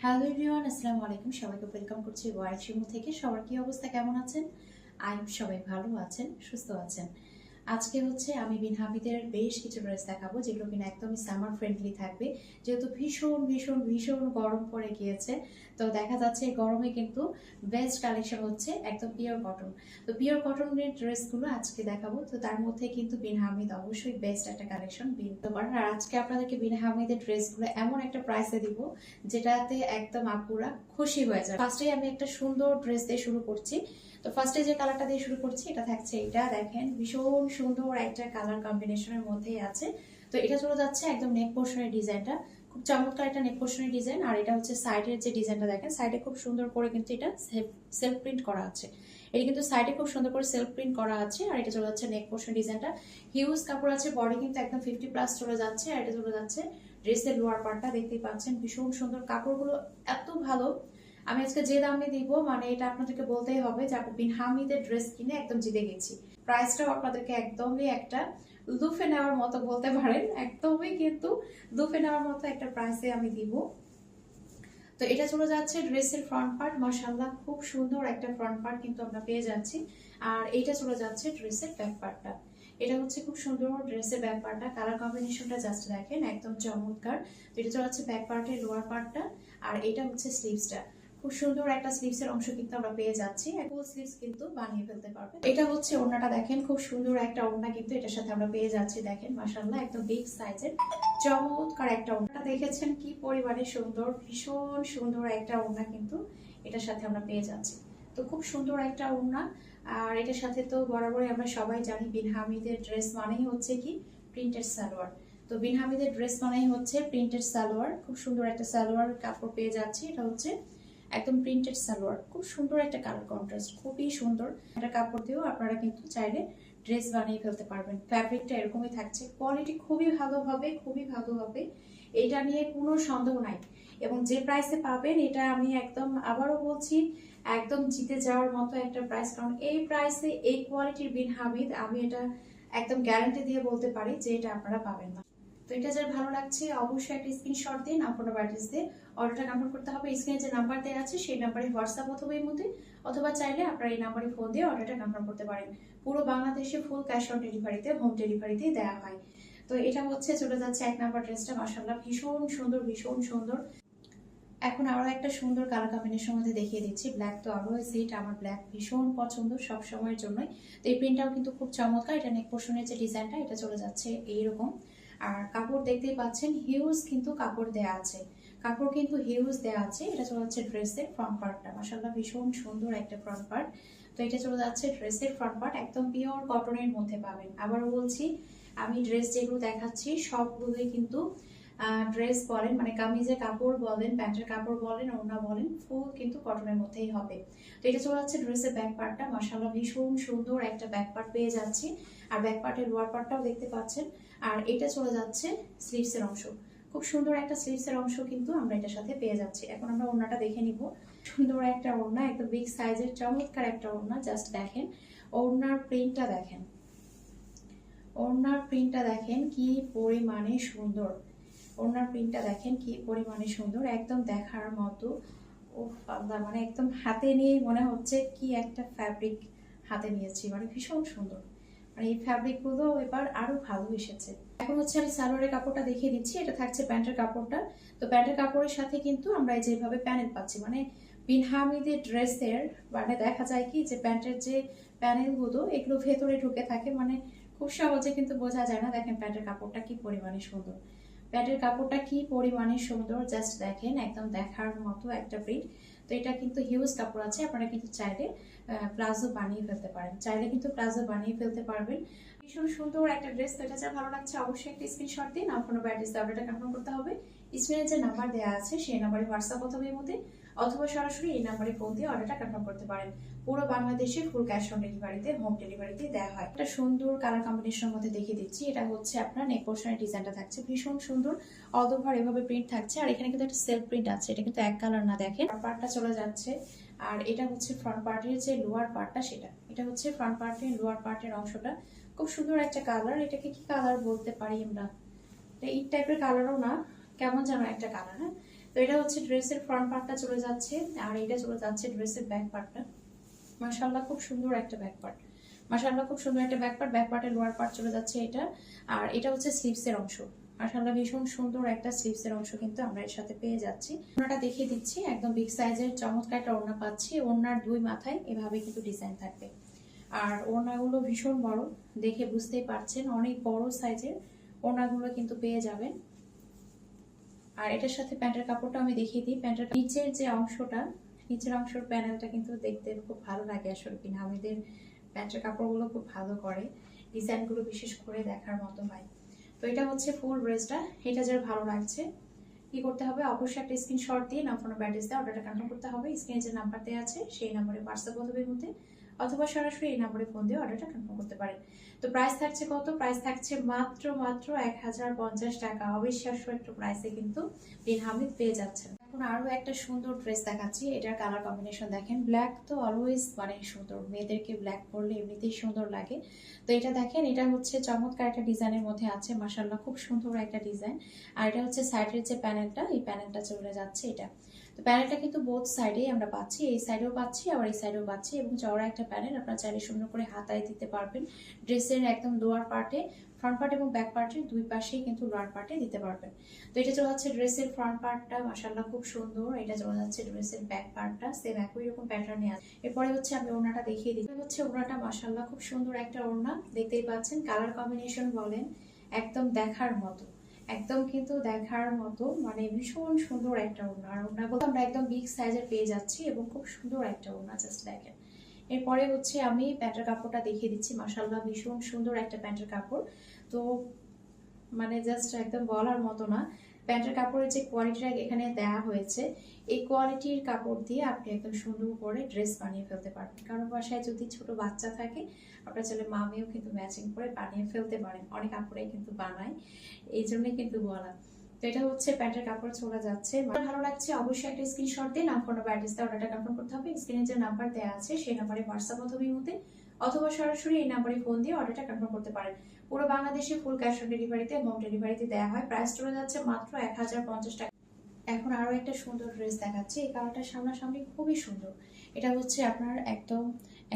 Hello everyone, আসসালামু আলাইকুম। সবাইকে ওয়েলকাম করছি ওয়াইড শিমু থেকে। সবার কি অবস্থা, কেমন আছেন? সবাই ভালো আছেন, সুস্থ আছেন। আজকে হচ্ছে আমি বিন হামিদের বেশ কিছু ড্রেস দেখাবো যেগুলো কিনা একদমই সামার ফ্রেন্ডলি থাকবে, যেহেতু ভীষণ ভীষণ ভীষণ গরম পড়ে গিয়েছে। তো দেখা যাচ্ছে এই গরমে কিন্তু বেস্ট কালেকশন হচ্ছে একদম পিওর কটন। তো পিওর কটনের ড্রেসগুলো আজকে দেখাবো। তো তার মধ্যে কিন্তু বিন হামিদ অবশ্যই বেস্ট একটা কালেকশন বিন করার। আর আজকে আপনাদেরকে বিন হামিদের ড্রেসগুলো এমন একটা প্রাইসে দিব যেটাতে একদম আপুরা খুশি হয়ে যায়। ফার্স্টেই আমি একটা সুন্দর ড্রেস দিয়ে শুরু করছি। তো ফার্স্টে যে কালারটা দিয়ে শুরু করছি এটা থাকছে, এটা দেখেন ভীষণ সুন্দর একটা কালার কম্বিনেশনের মধ্যেই আছে। তো এটা চলে যাচ্ছে একদম নেক পোর্শনের ডিজাইনটা, খুব চমৎকার একটা নেক পোর্শনের ডিজাইন। আর এটা হচ্ছে সাইডের যে ডিজাইনটা দেখেন, সাইডে খুব সুন্দর করে কিন্তু এটা সেলফ প্রিন্ট করা আছে। এটা কিন্তু সাইডে খুব সুন্দর করে সেলফ প্রিন্ট করা আছে। আর এটা চলে যাচ্ছে নেক পোর্শন ডিজাইনটা, হিউজ কাপড় আছে, বডি কিন্তু একদম 50+ চলে যাচ্ছে। আর এটা চলে যাচ্ছে ড্রেসের লোয়ার পার্টটা, দেখতেই পাচ্ছেন ভীষণ সুন্দর, কাপড়গুলো এত ভালো। আমি আজকে যে দামে দিব মানে এটা আপনাদেরকে বলতেই হবে যে আপনি বিন হামিদের ড্রেস কিনে একদম জিতে গেছি। প্রাইসটাও আপনাদেরকে একদমই একটা লুফে নেওয়ার মতো বলতে পারেন, একদমই কিন্তু লুফে নেওয়ার মতো একটা প্রাইসে আমি দিব। তো এটা চলে যাচ্ছে ড্রেসের ফ্রন্ট পার্ট, মাশাআল্লাহ খুব সুন্দর একটা ফ্রন্ট পার্ট কিন্তু আমরা পেয়ে যাচ্ছি। আর এইটা চলে যাচ্ছে ড্রেসের ব্যাক পার্টটা, এটা হচ্ছে খুব সুন্দর ড্রেসের ব্যাক পার্টটা, কালার কম্বিনেশনটা জাস্ট দেখেন একদম চমৎকার। তো এটা চলে যাচ্ছে ব্যাক পার্টের লোয়ার পার্টটা। আর এটা হচ্ছে স্লিভসটা, খুব সুন্দর একটা স্লিভসের অংশ কিন্তু আমরা পেয়ে যাচ্ছি, ফুল স্লিভস কিন্তু বানিয়ে ফেলতে পারবে। এটা হচ্ছে ওড়নাটা, দেখেন খুব সুন্দর একটা ওড়না কিন্তু এটার সাথে আমরা পেয়ে যাচ্ছি। দেখেন মাশাআল্লাহ একদম বিগ সাইজের চমৎকার একটা ওড়না, দেখেছেন কি পরিমাণে সুন্দর, ভীষণ সুন্দর একটা ওড়না কিন্তু এটার সাথে আমরা পেয়ে যাচ্ছি। তো খুব সুন্দর একটা ওড়না। আর এটার সাথে তো বরাবরই আমরা সবাই জানি বিন হামিদের ড্রেস মানেই হচ্ছে কি প্রিন্টেড সালোয়ার। তো বিন হামিদের ড্রেস মানেই হচ্ছে প্রিন্টেড সালোয়ার, খুব সুন্দর একটা সালোয়ার কাপড় পেয়ে যাচ্ছি। এটা হচ্ছে একদম প্রিন্টেড সালোয়ার, খুব সুন্দর একটা কালার কন্ট্রাস্ট, খুবই সুন্দর একটা কাপড় দিয়েও আপনারা কিন্তু চাইলে ড্রেস বানিয়ে ফেলতে পারবেন। ফ্যাব্রিকটা এরকমই থাকছে, কোয়ালিটি খুবই ভালো হবে, খুবই ভালো হবে, এটা নিয়ে কোনো সন্দেহ নাই। এবং যে প্রাইসে পাবেন এটা আমি একদম আবারও বলছি একদম জিতে যাওয়ার মতো একটা প্রাইস, কারণ এই প্রাইসে এই কোয়ালিটির বিন হামিদ আমি এটা একদম গ্যারান্টি দিয়ে বলতে পারি যে এটা আপনারা পাবেন না। তো এটা যার ভালো লাগছে অবশ্যই একটা স্ক্রিনশট দিন, আপনার অ্যাড্রেস দিয়ে অর্ডারটা কনফার্ম করতে হবে। স্ক্রিনে যে নাম্বার দেওয়া আছে সেই নাম্বারে হোয়াটসঅ্যাপ অথবা ইমোতে, অথবা চাইলে আপনারা এই নাম্বারে ফোন দিয়ে অর্ডারটা কনফার্ম করতে পারেন। পুরো বাংলাদেশে ফুল ক্যাশ অন ডেলিভারিতে, হোম ডেলিভারিতেই দেওয়া হয়। তো এটা হচ্ছে চলে যাচ্ছে 1 নাম্বার ড্রেসটা, মাশাআল্লাহ ভীষণ সুন্দর, ভীষণ সুন্দর। এখন আরো একটা সুন্দর কালার কম্বিনেশন মধ্যে দেখিয়ে দিচ্ছি, ব্ল্যাক তো আরো সিট, আমার ব্ল্যাক ভীষণ পছন্দ সব সময়ের জন্যই। তো এই প্রিন্টটাও কিন্তু খুব চমৎকার, এটা নেক পোর্শনের যে ডিজাইনটা এটা চলে যাচ্ছে এইরকম। আর কাপড় দেখতেই পাচ্ছেন হিউজ কিন্তু কাপড় দেয়া আছে, কাপড় কিন্তু হিউজ দেয়া আছে। এটা চলে যাচ্ছে ড্রেসের ফ্রন্ট পার্টটা, মাশাআল্লাহ ভীষণ সুন্দর একটা ফ্রন্ট পার্ট। তো এটা চলে যাচ্ছে ড্রেসের ফ্রন্ট পার্ট, একদম পিওর কটনের মধ্যে পাবেন। আবারও বলছি আমি ড্রেস যেগুলো দেখাচ্ছি সবগুলোই কিন্তু ড্রেস বলেন মানে কামিজের কাপড় বলেন, প্যান্টের কাপড় বলেন, ওড়না বলেন, ফুল কিন্তু কটনের মধ্যেই হবে। তো এটা চলে যাচ্ছে ড্রেসের ব্যাক পার্টটা, মাশাআল্লাহ ভীষণ সুন্দর একটা ব্যাক পার্ট পেয়ে যাচ্ছি। আর ব্যাক পার্টের লোয়ার পার্টটাও দেখতে পাচ্ছেন। আর এটা চলে যাচ্ছে স্লিভসের অংশ, খুব সুন্দর একটা স্লিভসের অংশ কিন্তু আমরা এটার সাথে পেয়ে যাচ্ছি। এখন আমরা ওড়নাটা দেখে নিব, সুন্দর একটা ওড়না, একদম বিগ সাইজের চমৎকার একটা ওড়না, জাস্ট দেখেন ওড়নার প্রিন্টটা দেখেন, ওড়নার প্রিন্টটা দেখেন কি পরিমাণে সুন্দর, ওড়নার প্রিন্টটা দেখেন কি পরিমাণে সুন্দর, একদম দেখার মতো। ও আল্লাহ, মানে একদম হাতে নিয়ে মনে হচ্ছে কি একটা ফ্যাব্রিক হাতে নিয়েছি, মানে ভীষণ সুন্দর। মানে এই ফ্যাব্রিক গুলো এবার আরো ভালো এসেছে। এখন হচ্ছে আমি সালোয়ারের কাপড়টা দেখিয়ে দিচ্ছি, এটা থাকছে প্যান্টের কাপড়টা। তো প্যান্টের কাপড়ের সাথে কিন্তু আমরা যেভাবে প্যানেল পাচ্ছি, মানে বিন হামিদের ড্রেসের মানে দেখা যায় কি যে প্যান্টের যে প্যানেল গুলো এগুলো ভেতরে ঢুকে থাকে, মানে খুব সহজে কিন্তু বোঝা যায় না। দেখেন প্যান্টের কাপড়টা কি পরিমাণে সুন্দর, প্যান্টের কাপড়টা কি পরিমাণে সুন্দর, জাস্ট দেখেন একদম দেখার মতো একটা প্রিন্ট। তো এটা কিন্তু হিউজ কাপড় আছে, আপনারা কিন্তু চাইলে প্লাজো বানিয়ে ফেলতে পারেন, চাইলে কিন্তু প্লাজো বানিয়ে ফেলতে পারবেন। ভীষণ সুন্দর একটা ড্রেস। তো এটা যা ভালো লাগছে অবশ্যই একটা স্ক্রিনশট দিন, আপনার অ্যাড্রেস অর্ডারটা কনফার্ম করতে হবে। স্ক্রিনে যে নাম্বার দেওয়া আছে সেই নাম্বারে হোয়াটসঅ্যাপ অথবা ইমোতে, অথবা সরাসরি এই নাম্বারে ফোন দিয়ে অর্ডারটা কনফার্ম করতে পারেন। পুরো বাংলাদেশে ফুল ক্যাশ অন ডেলিভারিতে, হোম ডেলিভারিতে দেওয়া হয়। একটা সুন্দর কালার কম্বিনেশনের মধ্যে দেখিয়ে দিচ্ছি, এটা হচ্ছে আপনার নেক পোর্শনের ডিজাইনটা থাকছে ভীষণ সুন্দর, অল ওভার এভাবে প্রিন্ট থাকছে। আর এখানে কিন্তু একটা সেলফ প্রিন্ট আছে, এটা কিন্তু এক কালার না, দেখেন পার্টটা চলে যাচ্ছে। আর এটা হচ্ছে ফ্রন্ট পার্টের যে লোয়ার পার্টটা, সেটা এটা হচ্ছে ফ্রন্ট পার্টের লোয়ার পার্টের অংশটা, খুব সুন্দর একটা কালার। এটাকে কি কালার বলতে পারি আমরা, এটা ইট টাইপের কালারও না, কেমন যেন একটা কালার। হ্যাঁ, তো এটা হচ্ছে ড্রেসের ফ্রন্ট পার্টটা চলে যাচ্ছে, আর এটা চলে যাচ্ছে ড্রেসের ব্যাক পার্টটা। মাশাআল্লাহ খুব সুন্দর একটা ব্যাক পার্ট, মাশাআল্লাহ খুব সুন্দর একটা ব্যাক পার্ট। ব্যাক পার্টের লোয়ার পার্ট চলে যাচ্ছে এটা, আর এটা হচ্ছে স্লিভসের অংশ। মাশাআল্লাহ ভীষণ সুন্দর একটা স্লিভসের অংশ কিন্তু আমরা এর সাথে পেয়ে যাচ্ছি। ওড়নাটা দেখিয়ে দিচ্ছি, একদম বিগ সাইজের চমৎকার একটা ওড়না পাচ্ছি। ওড়নার দুই মাথায় এভাবে কিন্তু ডিজাইন থাকবে, আর ওড়নাগুলো ভীষণ বড়, দেখে বুঝতেই পারছেন অনেক বড় সাইজের ওড়নাগুলো কিন্তু পেয়ে যাবেন। আর এটার সাথে প্যান্টের কাপড়টা আমি দেখিয়ে দিই। প্যান্টের নিচের যে অংশটা, নিচের অংশের প্যানেলটা কিন্তু দেখতে খুব ভালো লাগে। আসলে বিনা হামিদের প্যান্টের কাপড়গুলো খুব ভালো করে, ডিজাইনগুলো বিশেষ করে দেখার মতো হয়। তো এটা হচ্ছে ফুল ড্রেসটা। এটা যার ভালো লাগছে কি করতে হবে, অবশ্যই একটা স্ক্রিনশট দিয়ে নাম ফোন নাম্বার অ্যাড্রেস দিয়ে অর্ডারটা কনফার্ম করতে হবে। স্ক্রিনে যে নাম্বার দেওয়া আছে সেই নাম্বারে হোয়াটসঅ্যাপ অথবা মধ্যে অথবা সরাসরি এই নাম্বারে ফোন দিয়ে অর্ডারটা কনফার্ম করতে পারেন। তো প্রাইস থাকছে কত, প্রাইস থাকছে মাত্র 1050 টাকা। অবিশ্বাস্য একটা প্রাইসে কিন্তু বিন হামিদ পেয়ে যাচ্ছেন। এখন আরো একটা সুন্দর ড্রেস দেখাচ্ছি। এটার কালার কম্বিনেশন দেখেন, ব্ল্যাক তো অলওয়েজ মানে সুন্দর, মেয়েদেরকে ব্ল্যাক পরলে এমনিতেই সুন্দর লাগে। তো এটা দেখেন, এটা হচ্ছে চমৎকার একটা ডিজাইনের মধ্যে আছে, মাশাআল্লাহ খুব সুন্দর একটা ডিজাইন। আর এটা হচ্ছে সাইডের যে প্যানেলটা, এই প্যানেলটা চলে যাচ্ছে এটা। তো প্যানেলটা কিন্তু বোথ সাইডেই আমরা পাচ্ছি, এই সাইডেও পাচ্ছি আবার এই সাইডেও পাচ্ছি, এবং চওড়া একটা প্যানেল। আপনারা চাইলে সুন্দর করে হাতায় দিতে পারবেন ড্রেসের একদম লোয়ার পার্টে, ফ্রন্ট পার্ট এবং ব্যাক পার্টের দুই পাশেই কিন্তু লোয়ার পার্টে দিতে পারবেন। তো এটা চলে যাচ্ছে ড্রেসের ফ্রন্ট পার্টটা, মাশাআল্লাহ খুব সুন্দর। এটা চলে যাচ্ছে ড্রেসের ব্যাক পার্টটা, সেম একই রকম প্যাটার্নে আছে। এরপরে হচ্ছে আমি ওড়নাটা দেখিয়ে দিই। হচ্ছে ওড়নাটা মাশাআল্লাহ খুব সুন্দর একটা ওড়না, দেখতেই পাচ্ছেন কালার কম্বিনেশন বলেন একদম দেখার মতো, একদম কিন্তু দেখার মতো, মানে ভীষণ সুন্দর একটা ওড়না। আর ওড়নাগুলো আমরা একদম বিগ সাইজের পেয়ে যাচ্ছি এবং খুব সুন্দর একটা ওড়না, জাস্ট দেখেন। এরপরে হচ্ছে আমি প্যান্টের কাপড়টা দেখিয়ে দিচ্ছি। মাশাআল্লাহ ভীষণ সুন্দর একটা প্যান্টের কাপড়, তো মানে জাস্ট একদম বলার মতো না। প্যান্টের কাপড়ের যে কোয়ালিটিটা এখানে দেওয়া হয়েছে, এই কোয়ালিটির কাপড় দিয়ে আপনি একদম সুন্দর করে ড্রেস বানিয়ে ফেলতে পারবেন। কারণ বাসায় যদি ছোট বাচ্চা থাকে, আপনার ছেলে মামিও কিন্তু ম্যাচিং করে বানিয়ে ফেলতে পারেন, অনেক কাপড়ে কিন্তু বানায়, এই জন্যই কিন্তু বলা। তো এটা হচ্ছে প্যান্টের কাপড় চলে যাচ্ছে। ভালো লাগছে অবশ্যই একটা স্ক্রিনশট দিয়ে নাম ফোন নাম্বার অ্যাড্রেস দিয়ে অর্ডারটা কনফার্ম করতে হবে। স্ক্রিনে যে নাম্বার দেওয়া আছে সেই নাম্বারে হোয়াটসঅ্যাপ অথবা ইমোতে অথবা সরাসরি এই নাম্বারে ফোন দিয়ে অর্ডারটা কনফার্ম করতে পারেন। পুরো বাংলাদেশে ফুল ক্যাশ অন ডেলিভারিতে, হোম ডেলিভারিতে দেওয়া হয়। প্রাইস চলে যাচ্ছে মাত্র 1050 টাকা। এখন আরো একটা সুন্দর ড্রেস দেখাচ্ছি। এই কালারটা সামনাসামনি খুবই সুন্দর। এটা হচ্ছে আপনার একদম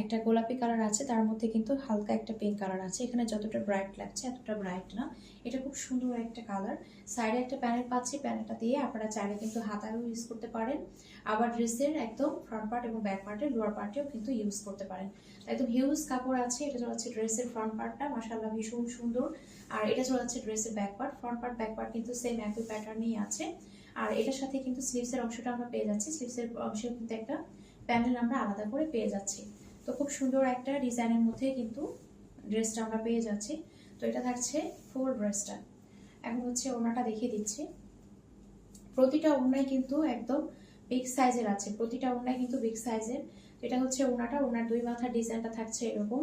একটা গোলাপি কালার আছে, তার মধ্যে কিন্তু হালকা একটা পিঙ্ক কালার আছে। এখানে যতটা ব্রাইট লাগছে এতটা ব্রাইট না, এটা খুব সুন্দর একটা কালার। সাইডে একটা প্যানেল পাচ্ছি, প্যানেলটা দিয়ে আপনারা চাইলে কিন্তু হাতায়ও ইউজ করতে পারেন, আবার ড্রেসের একদম ফ্রন্ট পার্ট এবং ব্যাক পার্টের লোয়ার পার্টেও কিন্তু ইউজ করতে পারেন। একদম হিউজ কাপড় আছে। এটা চলে যাচ্ছে ড্রেসের ফ্রন্ট পার্টটা, মাশাআল্লাহ ভীষণ সুন্দর। আর এটা চলে যাচ্ছে ড্রেসের back part. Front part back part কিন্তু সেম একই প্যাটার্নেই আছে। আর এটার সাথে কিন্তু স্লিভসের অংশটা আমরা পেয়ে যাচ্ছি, স্লিভসের অংশে কিন্তু একটা প্যানেল আমরা আলাদা করে পেয়ে যাচ্ছি। তো খুব সুন্দর একটা ডিজাইনের মধ্যে কিন্তু ড্রেসটা আমরা পেয়ে যাচ্ছি। তো এটা থাকছে ফুল ড্রেসটা। এখন হচ্ছে ওড়নাটা দেখিয়ে দিচ্ছি। প্রতিটা ওড়নায় কিন্তু একদম বিগ সাইজের আছে, প্রতিটা ওড়নায় কিন্তু বিগ সাইজের। এটা হচ্ছে ওড়নাটা, ওড়নার দুই মাথার ডিজাইনটা থাকছে এরকম।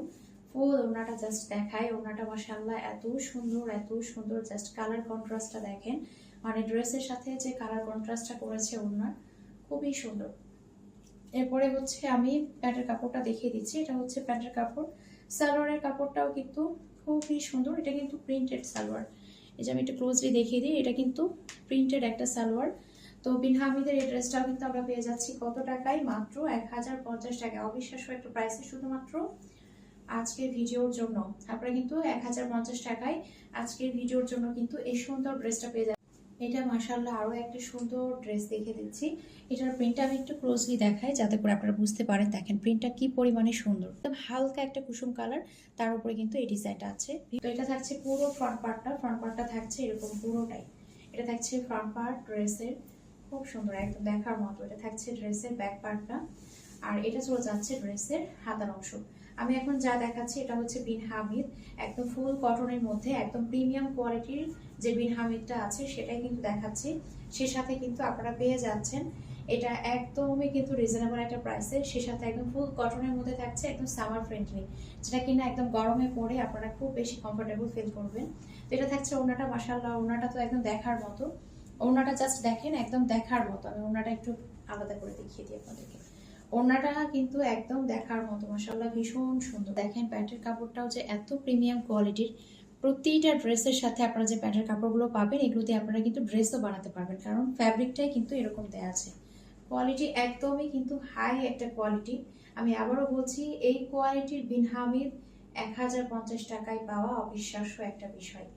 ফুল ওড়নাটা জাস্ট দেখায়, ওড়নাটা মাশাআল্লাহ এত সুন্দর, এত সুন্দর। জাস্ট কালার কন্ট্রাস্টটা দেখেন, মানে ড্রেসের সাথে যে কালার কন্ট্রাস্টটা করেছে ওড়নার, খুবই সুন্দর। এরপরে হচ্ছে আমি প্যান্টের কাপড়টা দেখিয়ে দিচ্ছি। এটা হচ্ছে প্যান্টের কাপড়। সালোয়ারের কাপড়টাও কিন্তু খুবই সুন্দর, এটা কিন্তু প্রিন্টেড সালোয়ার। এই যে আমি একটু ক্লোজলি দেখিয়ে দিই, এটা কিন্তু প্রিন্টেড একটা সালোয়ার। তো বিন হামিদের এই ড্রেসটাও কিন্তু আমরা পেয়ে যাচ্ছি কত টাকায়, মাত্র 1050 টাকা। অবিশ্বাস্য একটা প্রাইসে শুধুমাত্র আজকের ভিডিওর জন্য আপনারা কিন্তু 1050 টাকায় আজকের ভিডিওর জন্য কিন্তু এই সুন্দর ড্রেসটা পেয়ে যাচ্ছেন। এটা মাশাআল্লাহ আরো একটা সুন্দর ড্রেস দেখে দিচ্ছি। এটার প্রিন্টটা আমি একটু ক্লোজলি দেখাই যাতে করে আপনারা বুঝতে পারেন। দেখেন প্রিন্টটা কি পরিমাণে সুন্দর, একদম হালকা একটা কুসুম কালার, তার উপরে কিন্তু এই ডিজাইনটা আছে। তো এটা থাকছে পুরো ফ্রন্ট পার্টটা, ফ্রন্ট পার্টটা থাকছে এরকম পুরোটাই। এটা থাকছে ফ্রন্ট পার্ট ড্রেসের, খুব সুন্দর একদম দেখার মতো। এটা থাকছে ড্রেসের ব্যাক পার্টটা, আর এটা চলে যাচ্ছে ড্রেসের হাতার অংশ। আমি এখন যা দেখাচ্ছি এটা হচ্ছে বিন হামিদ, একদম ফুল কটনের মধ্যে একদম প্রিমিয়াম কোয়ালিটির যে বিন হামিদটা আছে সেটাই কিন্তু দেখাচ্ছি। সে সাথে কিন্তু আপনারা পেয়ে যাচ্ছেন এটা একদমই কিন্তু রিজনেবল একটা প্রাইসে, সে সাথে একদম ফুল কটনের মধ্যে থাকছে, একদম সামার ফ্রেন্ডলি, যেটা কিনা একদম গরমে পরে আপনারা খুব বেশি কমফোর্টেবল ফিল করবেন। তো এটা থাকছে ওড়নাটা, মাশাআল্লাহ ওড়নাটা তো একদম দেখার মতো। ওড়নাটা জাস্ট দেখেন একদম দেখার মতো। আমি ওড়নাটা একটু আলাদা করে দেখিয়ে দিই আপনাদেরকে। ওড়নাটা কিন্তু একদম দেখার মতো, মাশাআল্লাহ ভীষণ সুন্দর। দেখেন প্যান্টের কাপড়টাও যে এত প্রিমিয়াম কোয়ালিটির, প্রতিটা ড্রেসের সাথে আপনারা যে প্যান্টের কাপড়গুলো পাবেন এগুলো দিয়ে আপনারা কিন্তু ড্রেসও বানাতে পারবেন, কারণ ফ্যাব্রিকটাই কিন্তু এরকম দেওয়া আছে। কোয়ালিটি একদমই কিন্তু হাই একটা কোয়ালিটি। আমি আবারও বলছি, এই কোয়ালিটির বিন হামিদ 1050 টাকায় পাওয়া অবিশ্বাস্য একটা বিষয়।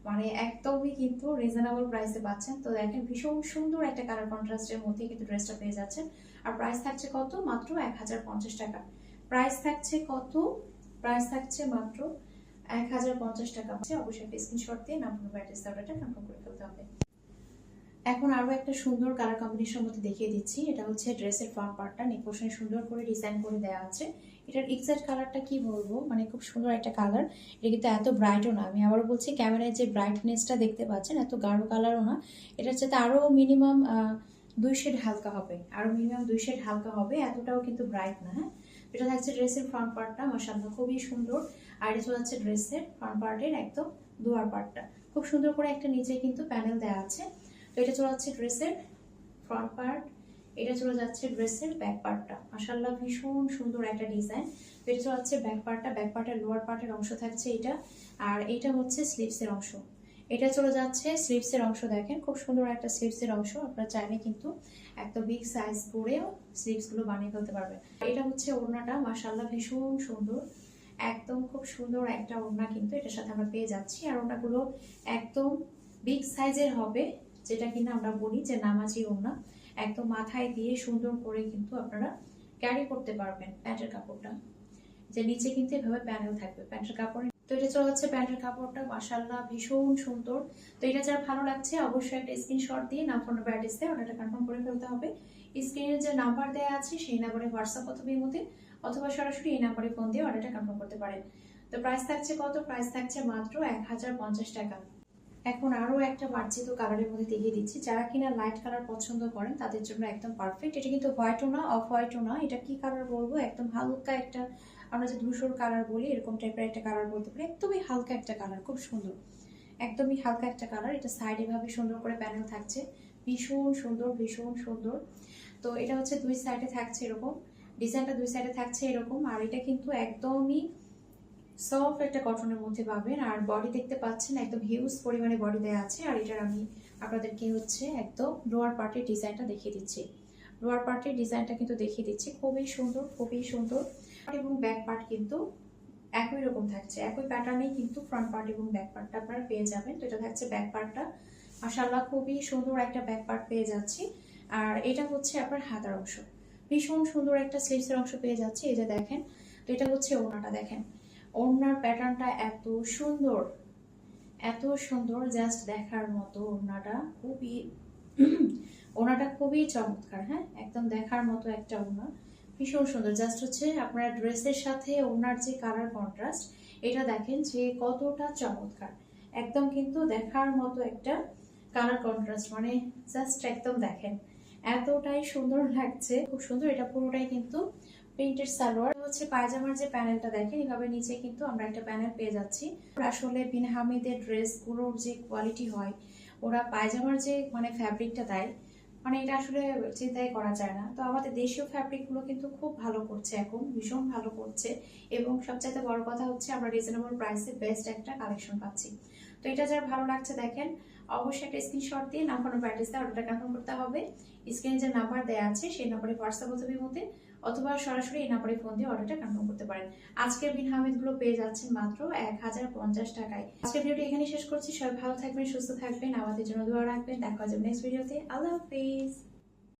মানে একদমই কিন্তু রিজনেবল প্রাইসে পাচ্ছেন। তো দেখেন ভীষণ সুন্দর একটা কালার কন্ট্রাস্টের মধ্যে কিন্তু ড্রেসটা পেয়ে যাচ্ছেন। আর প্রাইস থাকছে কত? মাত্র 1050 টাকা। প্রাইস থাকছে কত? প্রাইস থাকছে মাত্র 1050 টাকা। অবশ্যই একটা স্ক্রিনশট দিয়ে নাম অ্যাড্রেস অর্ডারটা কনফার্ম করে ফেলতে হবে। এখন আরো একটা সুন্দর কালার কম্বিনেশন মধ্যে দেখিয়ে দিচ্ছি। এটা হচ্ছে ড্রেসের ফ্রন্ট পার্টটা নেক পোর্শনে সুন্দর করে ডিজাইন করে দেওয়া আছে। এটার এক্সাক্ট কালারটা কি বলবো, মানে খুব সুন্দর একটা কালার। এটা কিন্তু এত ব্রাইটও না, আমি আবারও বলছি ক্যামেরায় যে ব্রাইটনেসটা দেখতে পাচ্ছেন এত গাঢ় কালারও না। এটার সাথে আরো মিনিমাম 2 শেড হালকা হবে, আরো মিনিমাম 2 শেড হালকা হবে, এতটাও কিন্তু ব্রাইট না। হ্যাঁ, এটা থাকছে ড্রেসের ফ্রন্ট পার্টটা, মাশাআল্লাহ খুবই সুন্দর। আর এটা চলে যাচ্ছে ড্রেসের ফ্রন্ট পার্টের একদম দুয়ার পার্টটা, খুব সুন্দর করে একটা নিচে কিন্তু প্যানেল দেওয়া আছে। তো এটা চলে যাচ্ছে ড্রেসের ফ্রন্ট পার্ট, এটা চলে যাচ্ছে ড্রেসের ব্যাক পার্টটা, মাশাআল্লাহ ভীষণ সুন্দর একটা ডিজাইন। তো এটা চলে যাচ্ছে ব্যাক পার্টটা, ব্যাক পার্টের লোয়ার পার্টের অংশ থাকছে এটা, আর এটা হচ্ছে স্লিভসের অংশ। এটা চলে যাচ্ছে স্লিভসের অংশ, দেখেন খুব সুন্দর একটা স্লিভসের অংশ। আপনারা চাইলে কিন্তু একটা বিগ সাইজ করেও স্লিভস গুলো বানিয়ে ফেলতে পারবেন। এটা হচ্ছে ওড়নাটা, মাশাআল্লাহ ভীষণ সুন্দর, একদম খুব সুন্দর একটা ওড়না কিন্তু এটার সাথে আমরা পেয়ে যাচ্ছি। আর ওড়নাগুলো একদম বিগ সাইজের হবে, যেটা কিনা আমরা বলি যে নামাজি ওড়না, একদম মাথায় দিয়ে সুন্দর করে কিন্তু আপনারা ক্যারি করতে পারবেন। প্যান্টের কাপড়টা যে নিচে কিন্তু এভাবে প্যানেল থাকবে প্যান্টের কাপড়ে। তো এটা চলে যাচ্ছে প্যান্টের কাপড়টা, মাশাআল্লাহ ভীষণ সুন্দর। তো এটা যার ভালো লাগছে অবশ্যই একটা স্ক্রিনশট দিয়ে নাম ফোন নাম্বার অ্যাড্রেস দিয়ে অর্ডারটা কনফার্ম করে ফেলতে হবে। স্ক্রিনে যে নাম্বার দেওয়া আছে সেই নাম্বারে হোয়াটসঅ্যাপ অথবা ইমোতে অথবা সরাসরি এই নাম্বারে ফোন দিয়ে অর্ডারটা কনফার্ম করতে পারেন। তো প্রাইস থাকছে কত? প্রাইস থাকছে মাত্র 1050 টাকা। এখন আরো একটা মার্জিত কালারের মধ্যে দেখিয়ে দিচ্ছি, যারা কিনা লাইট কালার পছন্দ করেন তাদের জন্য একদম পারফেক্ট। এটা কিন্তু হোয়াইটও না, অফ হোয়াইটও না, এটা কি কালার বলবো, একদম হালকা একটা, আমরা যে ধূসর কালার বলি এরকম টাইপের একটা কালার বলতে পারি। একদমই হালকা একটা কালার, খুব সুন্দর, একদমই হালকা একটা কালার। এটা সাইডে ভাবে সুন্দর করে প্যানেল থাকছে, ভীষণ সুন্দর ভীষণ সুন্দর। তো এটা হচ্ছে দুই সাইডে থাকছে এরকম ডিজাইনটা, দুই সাইডে থাকছে এরকম। আর এটা কিন্তু একদমই সফট একটা কটনের মধ্যে পাবেন। আর বডি দেখতে পাচ্ছেন একদম হিউজ পরিমাণে বডি দেওয়া আছে। আর এটার আমি আপনাদেরকে হচ্ছে একদম লোয়ার পার্টের ডিজাইনটা দেখিয়ে দিচ্ছি। লোয়ার পার্টের ডিজাইনটা কিন্তু দেখিয়ে দিচ্ছি, খুবই সুন্দর খুবই সুন্দর। এবং ব্যাক পার্ট কিন্তু একই রকম থাকছে, একই প্যাটার্নেই কিন্তু ফ্রন্ট পার্ট এবং ব্যাক পার্টটা আপনারা পেয়ে যাবেন। তো এটা থাকছে ব্যাক পার্টটা, মাশাআল্লাহ খুবই সুন্দর একটা ব্যাক পার্ট পেয়ে যাচ্ছি। আর এটা হচ্ছে আপনার হাতার অংশ, ভীষণ সুন্দর একটা স্লিভসের অংশ পেয়ে যাচ্ছি। এই যে দেখেন, তো এটা হচ্ছে ওড়নাটা, দেখেন ওড়নার প্যাটার্নটা এত সুন্দর এত সুন্দর, জাস্ট দেখার মতো। ওড়নাটা খুবই চমৎকার, হ্যাঁ একদম দেখার মতো একটা ওড়না, ভীষণ সুন্দর। জাস্ট হচ্ছে আপনার ড্রেসের সাথে ওড়নার যে কালার কন্ট্রাস্ট, এটা দেখেন যে কতটা চমৎকার, একদম কিন্তু দেখার মতো একটা কালার কন্ট্রাস্ট, মানে জাস্ট একদম দেখেন এতটাই সুন্দর লাগছে, খুব সুন্দর। এটা পুরোটাই কিন্তু প্রিন্টেড সালোয়ার। হচ্ছে পায়জামার যে প্যানেলটা দেখেন এভাবে নিচে কিন্তু আমরা একটা প্যানেল পেয়ে যাচ্ছি। আসলে বিন হামিদের ড্রেস গুলোর যে কোয়ালিটি হয়, ওরা পায়জামার যে মানে ফ্যাব্রিকটা দেয়, মানে এটা আসলে চিন্তাই করা যায় না। তো আমাদের দেশীয় ফ্যাব্রিক গুলো কিন্তু খুব ভালো করছে এখন, ভীষণ ভালো করছে। এবং সবচাইতে বড় কথা হচ্ছে আমরা রিজনেবল প্রাইসে বেস্ট একটা কালেকশন পাচ্ছি। তো এটা যার ভালো লাগছে দেখেন অবশ্যই একটা স্ক্রিনশট দিয়ে নাম ফোন অ্যাড্রেস দিয়ে অর্ডারটা কনফার্ম করতে হবে। স্ক্রিনে যে নাম্বার দেওয়া আছে সেই নাম্বারে হোয়াটসঅ্যাপ অথবা মধ্যে অথবা সরাসরি এই নাম্বারে ফোন দিয়ে অর্ডারটা কনফার্ম করতে পারেন। আজকের বিন হামিদ গুলো পেয়ে যাচ্ছেন মাত্র 1050 টাকায়। আজকের ভিডিওটি এখানে শেষ করছি। সবাই ভালো থাকবেন, সুস্থ থাকবেন, আমাদের জন্য দোয়া রাখবেন। দেখা যাবে নেক্সট ভিডিওতে। আল্লাহ হাফেজ।